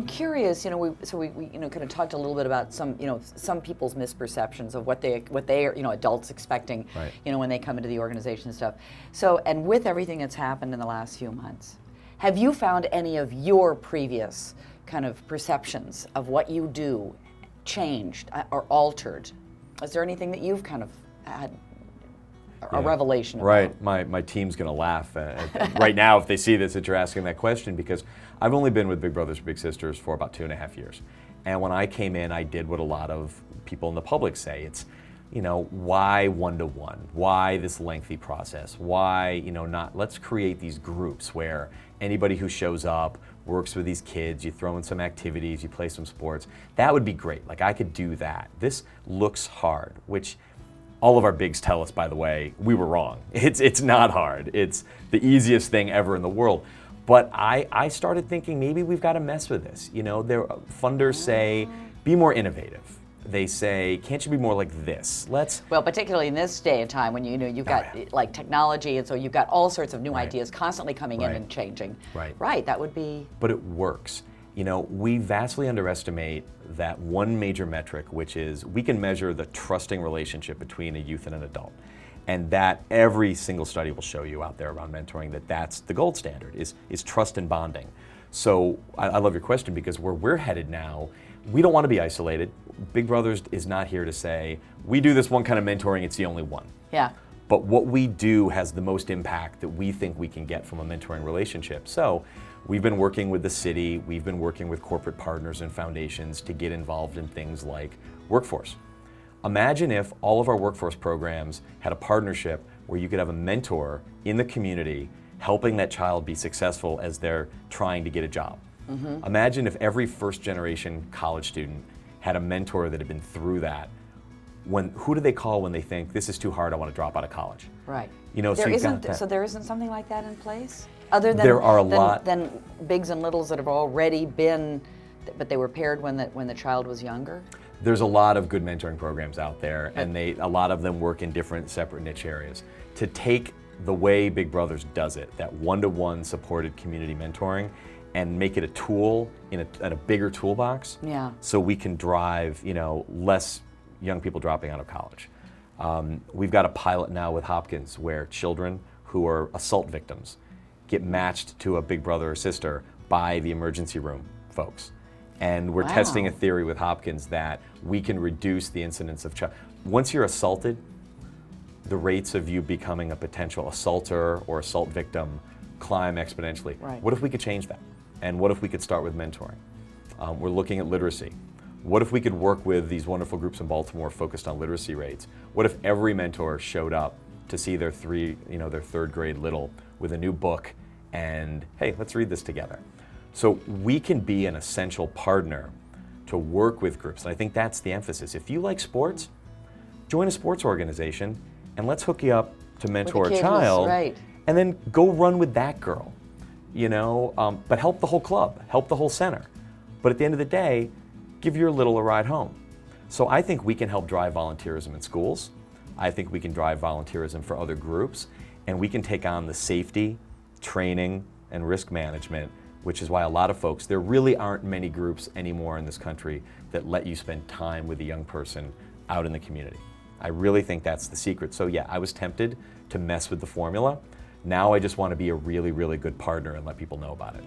I'm curious, we kind of talked a little bit about some people's misperceptions of what they are, adults expecting, Right. When they come into the organization and stuff. So, and with everything that's happened in the last few months, have you found any of your previous kind of perceptions of what you do changed or altered? Is there anything that you've kind of had a revelation about? Right. My team's going to laugh right now if they see this, that you're asking that question, because I've only been with Big Brothers Big Sisters for about 2.5 years. And when I came in, I did what a lot of people in the public say. It's, why one-to-one? Why this lengthy process? Why, not, let's create these groups where anybody who shows up works with these kids, you throw in some activities, you play some sports. That would be great. Like, I could do that. This looks hard, which all of our bigs tell us, by the way, we were wrong. It's not hard. It's the easiest thing ever in the world. But I started thinking maybe we've got to mess with this. Funders say, be more innovative. They say, can't you be more like this? Well, particularly in this day and time when you've got like technology, and so you've got all sorts of new ideas constantly coming in and changing. Right, that would be. But it works. We vastly underestimate that one major metric, which is we can measure the trusting relationship between a youth and an adult. And that every single study will show you out there around mentoring that that's the gold standard, is trust and bonding. So I love your question, because where we're headed now, we don't want to be isolated. Big Brothers is not here to say, we do this one kind of mentoring, it's the only one. Yeah. But what we do has the most impact that we think we can get from a mentoring relationship. So we've been working with the city, we've been working with corporate partners and foundations to get involved in things like workforce. Imagine if all of our workforce programs had a partnership where you could have a mentor in the community helping that child be successful as they're trying to get a job. Mm-hmm. Imagine if every first-generation college student had a mentor that had been through that. Who do they call when they think, this is too hard, I want to drop out of college? Right. So there isn't something like that in place? Other than there are a lot than bigs and littles that have already been, but they were paired when the child was younger? There's a lot of good mentoring programs out there, and a lot of them work in different separate niche areas. To take the way Big Brothers does it, that one-to-one supported community mentoring, and make it a tool in a bigger toolbox, so we can drive less young people dropping out of college. We've got a pilot now with Hopkins where children who are assault victims get matched to a big brother or sister by the emergency room folks. And we're testing a theory with Hopkins that we can reduce the incidence of once you're assaulted, the rates of you becoming a potential assaulter or assault victim climb exponentially. Right. What if we could change that? And what if we could start with mentoring? We're looking at literacy. What if we could work with these wonderful groups in Baltimore focused on literacy rates? What if every mentor showed up to see their third grade little with a new book and, hey, let's read this together? So we can be an essential partner to work with groups. And I think that's the emphasis. If you like sports, join a sports organization and let's hook you up to mentor a child. Right. And then go run with that girl. But help the whole club, help the whole center. But at the end of the day, give your little a ride home. So I think we can help drive volunteerism in schools. I think we can drive volunteerism for other groups, and we can take on the safety, training, and risk management, which is why a lot of folks, there really aren't many groups anymore in this country that let you spend time with a young person out in the community. I really think that's the secret. So yeah, I was tempted to mess with the formula. Now I just want to be a really, really good partner and let people know about it.